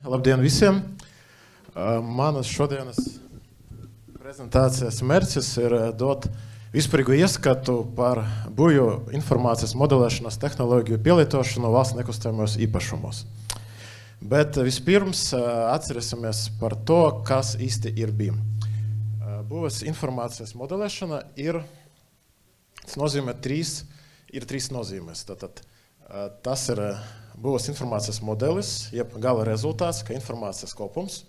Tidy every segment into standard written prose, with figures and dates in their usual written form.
Labdien visiem! Manas šodienas prezentācijas mērķis ir dot vispārīgu ieskatu par buju informācijas modelēšanas tehnoloģiju pielietošanu valsts nekustamajos īpašumos. Bet vispirms atcerēsimies par to, kas īsti ir BIM. Būves informācijas modelēšana tas nozīmē trīs nozīmes. Tātad, tas ir būves informācijas modelis, jeb gala rezultāts, ka informācijas kopums.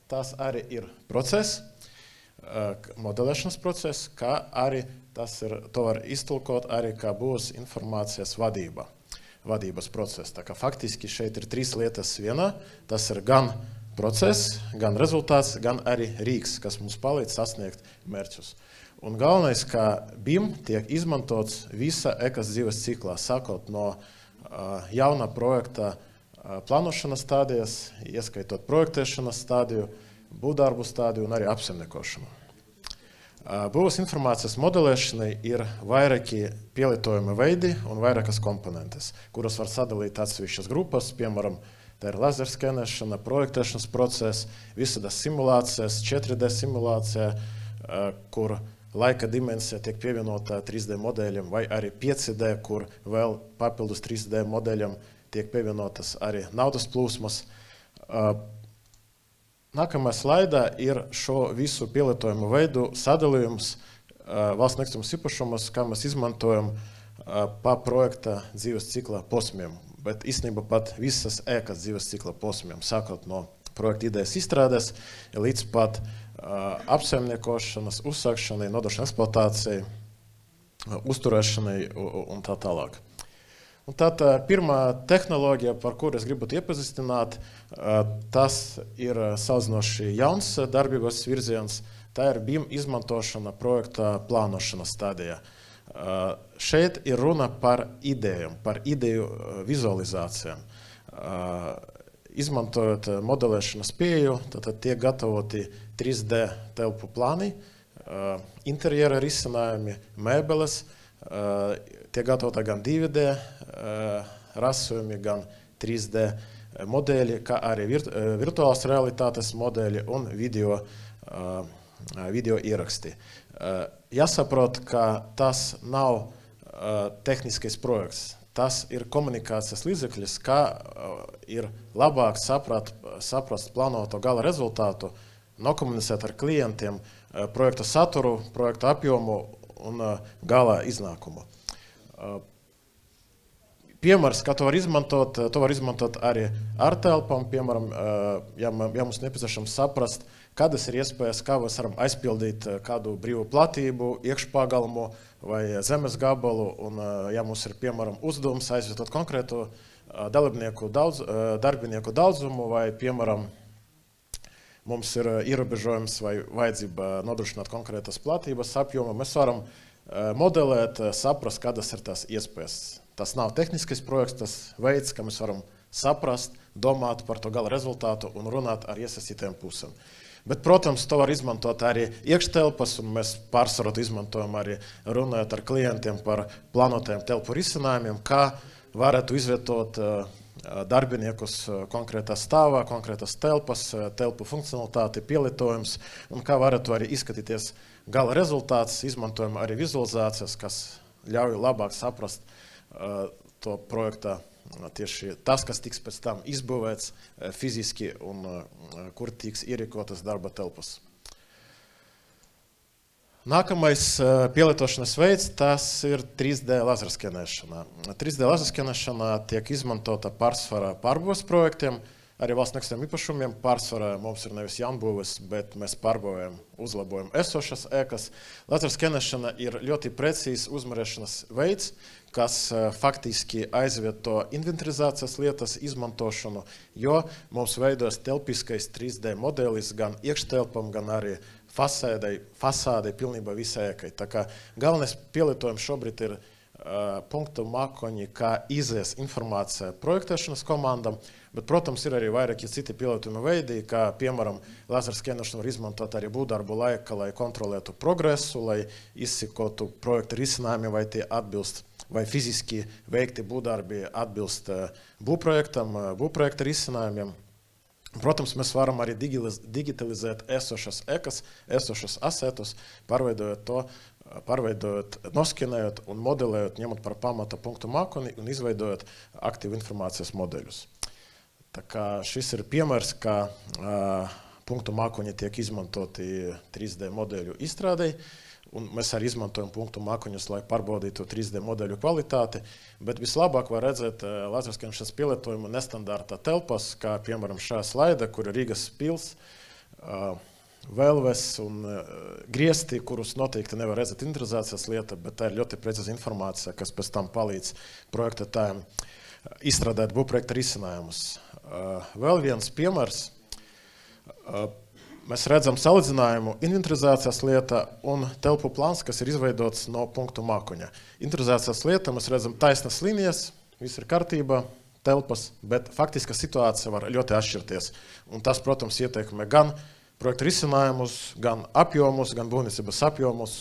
Tas arī ir process, modelēšanas process, kā arī to var iztulkot arī kā būves informācijas vadības process. Tā kā faktiski šeit ir trīs lietas vienā. Tas ir gan process, gan rezultāts, gan arī rīks, kas mums palīdz sasniegt mērķus. Un galvenais, ka BIM tiek izmantots visa ekas dzīves ciklā, sākot no jauna projekta plānošanas stādijas, ieskaitot projektēšanas stādiju, būvdarbu stādiju un arī apsaimniekošanu. Būves informācijas modelēšanai ir vairāki pielietojumi veidi un vairākas komponentes, kuras var sadalīt atsevišķas grupas, piemēram, tā ir laserskenēšana, projektēšanas process, visādas simulācijas, 4D simulācija, kur laika dimensija tiek pievienota 3D modeļiem, vai arī 5D, kur vēl papildus 3D modeļiem tiek pievienotas arī naudas plūsmas. Nākamā slaidā ir šo visu pielietojumu veidu sadalījums valsts nekustamajos īpašumos, kā mēs izmantojam pa projekta dzīves cikla posmiem, bet īstenībā pat visas ēkas dzīves cikla posmiem, sākot no projekta idejas izstrādes līdz pat apsaimniekošanas, uzsākšanai, nodošanai eksploatācijai, uzturēšanai un tā tālāk. Un tad pirmā tehnoloģija, par kuru es gribu iepazīstināt, tas ir salīdzinoši jauns darbības virziens. Tā ir BIM izmantošana projekta plānošanas stadijā. Šeit ir runa par idejām, par ideju vizualizācijām. Izmantojot modelēšanas pieeju, tad tiek gatavoti 3D telpu plāni, interjera risinājumi, mēbeles, tiek gatavota gan 2D rasojumi, gan 3D modeļi, kā arī virtuālās realitātes modeļi un video ieraksti. Jāsaprot, ka tas nav tehniskais projekts. Tas ir komunikācijas līdzeklis, kā ir labāk saprast plānoto gala rezultātu, nokomunicēt ar klientiem projekta saturu, projekta apjomu un gala iznākumu. Piemērs, kā to var izmantot arī ar telpām. Piemēram, ja mums nepieciešams saprast, kādas ir iespējas, kā mēs varam aizpildīt kādu brīvu platību, iekšpagalmu vai zemes gabalu, un ja mums ir, piemēram, uzdevums aizvietot konkrētu darbinieku daudzumu, vai, piemēram, mums ir ierobežojums vai vajadzība nodrošināt konkrētas platības apjomu, mēs varam modelēt, saprast, kādas ir tās iespējas. Tas nav tehniskais projekts, tas veids, kā mēs varam saprast, domāt par to gala rezultātu un runāt ar iesaistītiem pusēm. Bet, protams, to var izmantot arī iekštelpas, un mēs pārsvarot izmantojam arī runājot ar klientiem par plānotajiem telpu risinājumiem, kā varētu izvietot darbiniekus konkrētā stāvā, konkrētas telpas, telpu funkcionalitāti, pielietojums, un kā varētu arī izskatīties gala rezultāts, izmantojam arī vizualizācijas, kas ļauj labāk saprast to projekta, tieši tas, kas tiks pēc tam izbūvēts fiziski un kur tiks ierīkotas darba telpas. Nākamais pielietošanas veids, tas ir 3D laserskenēšana. 3D laserskenēšana tiek izmantota pārsvarā pārbūves projektiem, arī valsts nekustamiem īpašumiem. Pārsvarā mums ir nevis jaunbūves, bet mēs pārbūvējam, uzlabojam esošas ēkas. Laserskenēšana ir ļoti precīzs uzmērēšanas veids, kas faktiski aizvieto inventarizācijas lietas izmantošanu, jo mums veidojas telpiskais 3D modelis gan iekštelpam, gan arī fasādei pilnībā visai ēkai. Tā kā galvenais pielietojums šobrīd ir punktu mākoņi, kā izies informācija projektēšanas komandam, bet, protams, ir arī vairāki citi pielietojumi veidi, kā, piemēram, laserskenēšanu var izmantot arī būvdarbu laikā, lai kontrolētu progresu, lai izsekotu projekta risinājumi, vai tie atbilst, vai fiziski veikti būvdarbi atbilst būvprojektam, būvprojekta risinājumiem. Protams, mēs varam arī digitalizēt esošas ekas, esošas asetus, pārveidojot, noskinējot un modelējot, ņemot par pamata punktu mākoni un izveidojot aktīvu informācijas modeļus. Tā kā šis ir piemērs, kā punktu mākoņi tiek izmantoti 3D modeļu izstrādei, un mēs arī izmantojam punktu mākoņus, lai pārbaudītu 3D modeļu kvalitāti, bet vislabāk var redzēt laserskanēšanas pielietojumu nestandarta telpas, kā piemēram šā slaida, kur ir Rīgas pils, vēlves un griesti, kurus noteikti nevar redzēt inventarizācijas lieta, bet tā ir ļoti precīza informācija, kas pēc tam palīdz projektētājiem izstrādāt būvprojekta risinājumus. Vēl viens piemērs. Mēs redzam salīdzinājumu inventarizācijas lieta un telpu plāns, kas ir izveidots no punktu mākoņa. Inventarizācijas lieta mēs redzam taisnas līnijas, viss ir kārtībā, telpas, bet faktiska situācija var ļoti atšķirties. Un tas, protams, ietekmē gan projekta risinājumus, gan apjomus, gan būvniecības apjomus,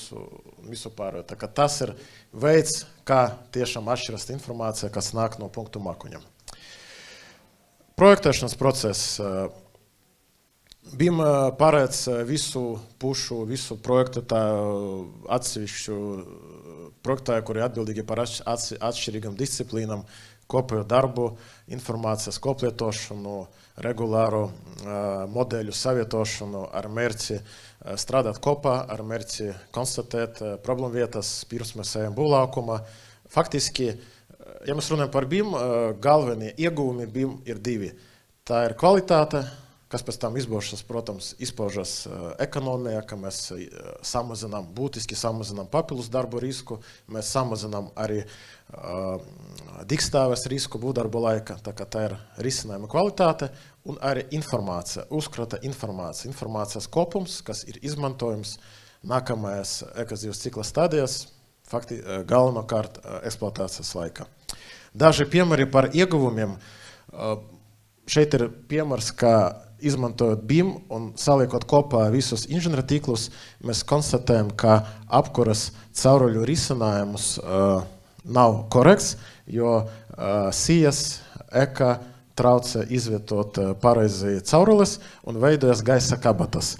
visu pārējo. Tā kā tas ir veids, kā tiešām atšķiras informācija, kas nāk no punktu mākoņa. Projektēšanas process. BIM paredz visu pušu, visu projektētāju atsevišķu projektētāju, kuri atbildīgi par atšķirīgām disciplīnām, kopējo darbu, informācijas koplietošanu, regulāru modeļu savietošanu ar mērķi strādāt kopā, ar mērķi konstatēt problēmu vietas, pirms mēs ejam būvlaukumā. Faktiski, ja mēs runājam par BIM, galvenie ieguvumi BIM ir divi. Tā ir kvalitāte, kas pēc tam izpaužas, protams, ekonomijā, ka mēs būtiski samazinām papildus darbu risku, mēs samazinām arī digstāves risku būvdarbu laika, tā kā tā ir risinājuma kvalitāte un arī informācija, uzkrata informācija, informācijas kopums, kas ir izmantojums nākamajās ekosistēmas cikla stadijās, galvenokārt eksploatācijas laikā. Daži piemēri par ieguvumiem. Šeit ir piemērs, kā izmantojot BIM un saliekot kopā visus inženiertīklus, mēs konstatējam, ka apkuras cauruļu risinājums nav korekts, jo sijas eka traucē izvietot pareizi caurules un veidojas gaisa kabatas.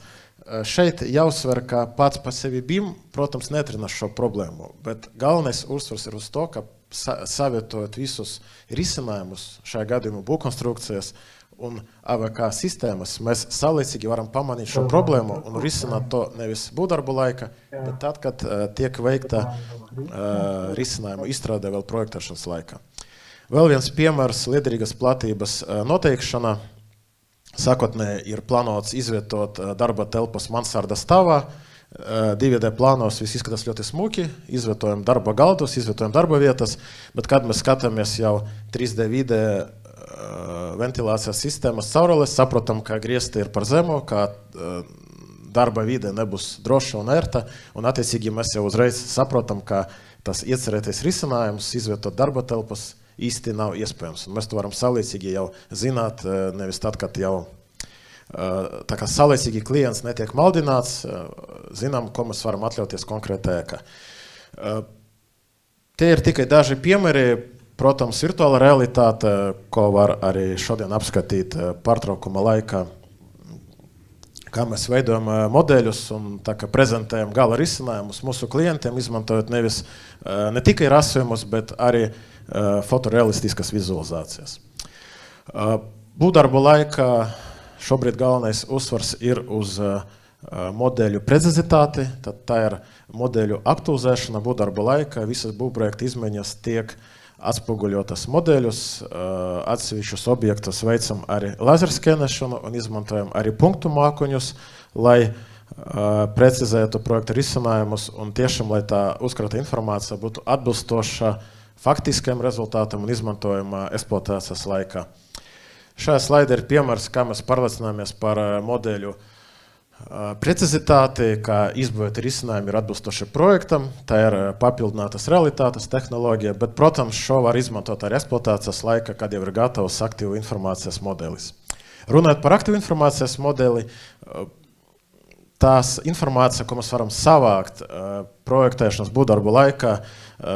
Šeit jāuzsver, ka pats pa sevi BIM, protams, neatrisinās šo problēmu, bet galvenais uzsvars ir uz to, ka savietojot visus risinājumus, šajā gadījumā būvkonstrukcijas un AVK sistēmas, mēs saulēcīgi varam pamanīt šo problēmu un risināt to nevis būvdarbu laika, bet tad, kad tiek veikta risinājuma izstrādē vēl projektēšanas laikā. Vēl viens piemērs - liederīgas platības noteikšana. Sākotnēji ir plānots izvietot darba telpas mansarda stāvā. 2D plānos viss izskatās ļoti smuki, izvietojam darba galdus, izvietojam darba vietas, bet kad mēs skatāmies jau 3D vidē ventilācijas sistēmas caurules, saprotam, ka griezti ir par zemu, ka darba vide nebūs droša un ērta, un attiecīgi mēs jau uzreiz saprotam, ka tas iecerētais risinājums izvietot darba telpas īsti nav iespējams. Un mēs to varam saulēcīgi jau zināt, nevis tad, kad jau tā kā saulēcīgi klients netiek maldināts, zinām, ko mēs varam atļauties konkrētā ēkā. Tie ir tikai daži piemēri. Protams, virtuāla realitāte, ko var arī šodien apskatīt pārtraukuma laikā, kā mēs veidojam modeļus un tā kā prezentējam gala risinājumus mūsu klientiem, izmantojot ne tikai rasojumus, bet arī fotorealistiskas vizualizācijas. Būvdarbu laikā šobrīd galvenais uzsvars ir uz modeļu precizitāti, tad tā ir modeļu aktualizēšana būvdarbu laikā, visas būvprojekta izmaiņas tiek atspoguļotas modeļus, atsevišķus objektus veicam arī laserskenešanu un izmantojam arī punktu mākoņus, lai precizētu projekta risinājumus un tiešām, lai tā uzkrata informācija būtu atbilstoša faktiskajam rezultātam un izmantojama eksploatācijas laikā. Šajā slaidē ir piemērs, kā mēs pārliecināmies par modeļu precizitāti, kā izbūvēti risinājumi ir atbilstoši projektam, tā ir papildinātas realitātes tehnoloģija, bet, protams, šo var izmantot arī eksploatācijas laika, kad jau ir gatavs aktīvu informācijas modelis. Runājot par aktīvu informācijas modeli, tās informācija, ko mēs varam savākt projektēšanas būvdarbu laikā,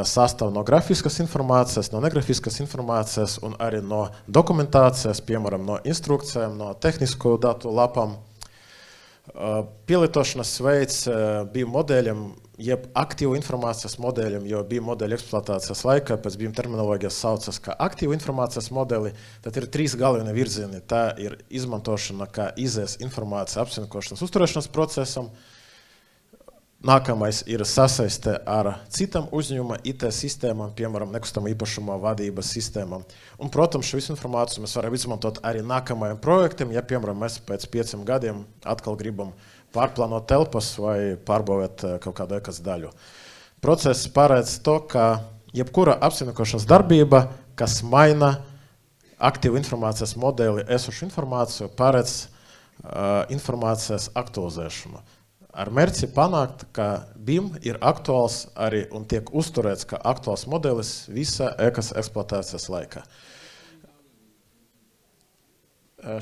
sastāv no grafiskas informācijas, no negrafiskas informācijas un arī no dokumentācijas, piemēram, no instrukcijām, no tehnisko datu lapām. Pielietošanas veids bija modeļiem, jeb aktīvu informācijas modeļiem, jo bija modeļu eksploatācijas laikā, pēc bija terminoloģijas saucas kā aktīvu informācijas modeli, tad ir 3 galvenie virzieni. Tā ir izmantošana kā izējas informācija apsaimniekošanas uzturēšanas procesam. Nākamais ir sasaiste ar citam uzņēmuma IT sistēmām, piemēram, nekustamā īpašuma vadības sistēmām. Un, protams, šo visu informāciju mēs varam izmantot arī nākamajam projektam, ja, piemēram, mēs pēc 5 gadiem atkal gribam pārplānot telpas vai pārbūvēt kaut kādu ekas daļu. Process paredz to, ka jebkura apsaimniekošanas darbība, kas maina aktīvu informācijas modeli esošu informāciju, paredz informācijas aktualizēšanu. Ar mērķi panākt, ka BIM ir aktuāls arī un tiek uzturēts kā aktuāls modelis visa ekas eksploatācijas laikā.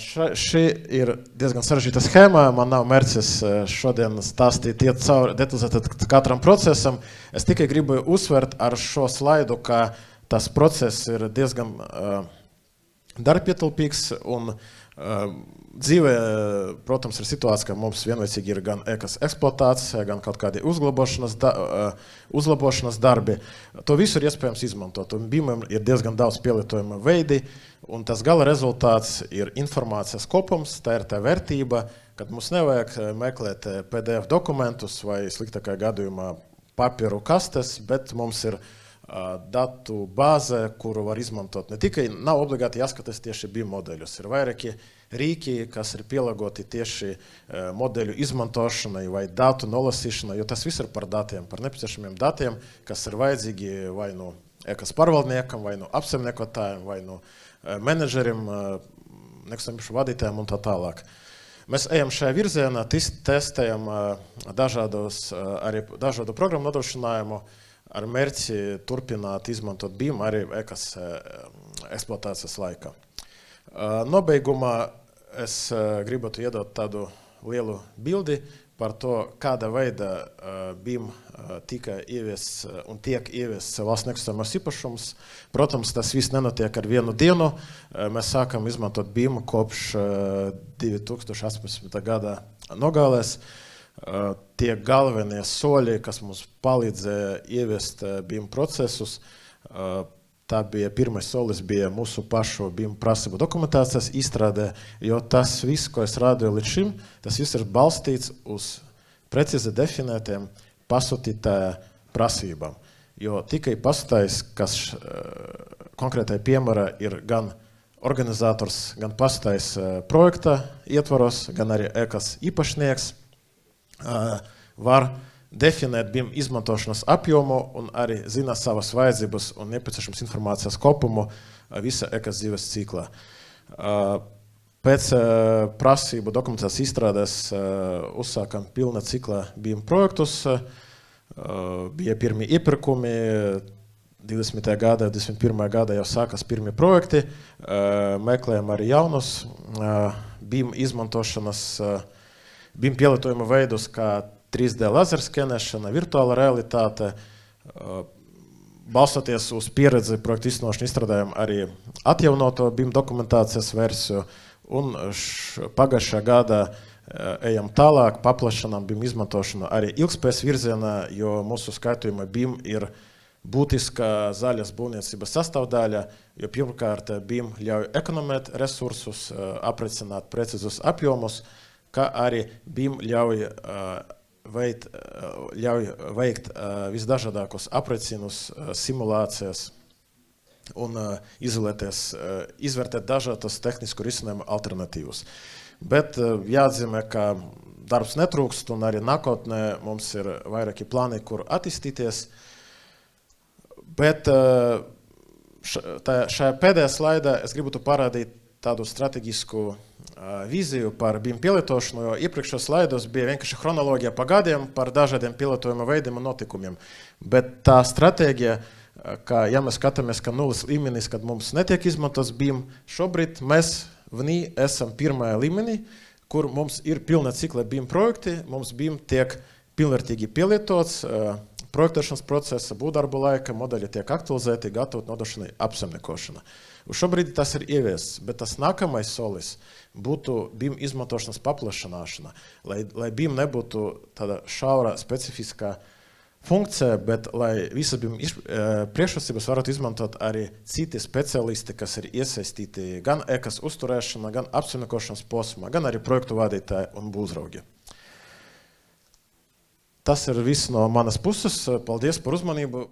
Šī ir diezgan sarežģīta schēma. Man nav mērķis šodien stāstīt iet cauri detalizēti katram procesam. Es tikai gribu uzsvert ar šo slaidu, ka tas process ir diezgan darbietilpīgs un dzīvē, protams, ir situācija, ka mums vienlaicīgi ir gan ekas eksploatācija, gan kaut kādi uzlabošanas darbi. To visu ir iespējams izmantot. Un BIM ir diezgan daudz pielietojuma veidi, un tas gala rezultāts ir informācijas kopums, tā ir tā vērtība, kad mums nevajag meklēt PDF dokumentus vai sliktākajā gadījumā papīru kastes, bet mums ir datu bāze, kuru var izmantot. Ne tikai nav obligāti jāskatās tieši BIM modeļus. Ir vairāki rīki, kas ir pielāgoti tieši modeļu izmantošanai vai datu nolasīšanai, jo tas viss ir par datiem, par nepieciešamiem datiem, kas ir vajadzīgi vai no ekas pārvaldniekam, vai no apsaimniekotājiem, vai no menedžerim, nekustamā īpašuma vadītājiem un tā tālāk. Mēs ejam šajā virzienā, testējam arī dažādu programmu nodrošinājumu, ar mērķi turpināt izmantot BIM arī ekas eksploatācijas laikā. Nobeigumā es gribētu iedot tādu lielu bildi par to, kāda veida BIM tika ieviests un tiek ieviests valsts nekustamais īpašums. Protams, tas viss nenotiek ar vienu dienu. Mēs sākam izmantot BIM kopš 2018. Gada nogālēs. Tie galvenie soļi, kas mums palīdzēja ieviest BIM procesus, tā bija pirmais solis, bija mūsu pašu BIM prasību dokumentācijas izstrādē, jo tas viss, ko es rādīju līdz šim, tas viss ir balstīts uz precīzi definētiem pasūtītāja prasībām. Jo tikai pasūtājs, kas konkrētai piemēra ir gan organizators, gan pasūtājs projekta ietvaros, gan arī ekas īpašnieks, var definēt BIM izmantošanas apjomu un arī zina savas vajadzības un nepieciešams informācijas kopumu visa ekas dzīves ciklā. Pēc prasību dokumentācijas izstrādes uzsākam pilna cikla BIM projektus. Bija pirmie iepirkumi, 20. gada, 21. gada jau sākas pirmie projekti. Meklējam arī jaunus BIM izmantošanas BIM pielietojuma veidus, kā 3D laserskenēšana, virtuāla realitāte. Balstoties uz pieredzi projektu izcinošanu izstrādājam arī atjaunoto BIM dokumentācijas versiju un pagājušā gada ejam tālāk, paplašinām BIM izmantošanu arī ilgspējas virzienā, jo mūsu skaitījuma BIM ir būtiska zaļas būvniecības sastāvdaļa, jo pirmkārt BIM ļauj ekonomēt resursus, aprecināt precizus apjomus, kā arī BIM ļauj veikt visdažādākos aprēķinus, simulācijas un izvērtēt dažādas tehnisku risinājumu alternatīvas. Bet jāatzīmē, ka darbs netrūkst un arī nākotnē mums ir vairāki plāni, kur attīstīties. Bet šajā pēdējā slaidā es gribētu parādīt tādu strateģisku vīziju par BIM pielietošanu, jo iepriekšējos slaidos bija vienkārši chronoloģija pa gadiem par dažādiem pielietojuma veidiem un notikumiem. Bet tā stratēģija, ka ja mēs skatāmies, ka nulles līmenis, kad mums netiek izmantots BIM, šobrīd mēs esam pirmajā līmenī, kur mums ir pilna cikla BIM projekti, mums BIM tiek pilnvērtīgi pielietots, projektēšanas procesa, būvdarbu laika, modeļi tiek aktualizēti, gatavot nodošanai apsaimniekošana. Uz šobrīd tas ir ieviests, bet tas nākamais solis būtu BIM izmantošanas paplašināšana, lai BIM nebūtu tāda šaura specifiskā funkcija, bet lai visas BIM priekšrocības varētu izmantot arī citi speciālisti, kas ir iesaistīti gan ekas uzturēšanā, gan apsaimniekošanas posmā, gan arī projektu vadītāji un būvzraugi. Tas ir viss no manas puses. Paldies par uzmanību.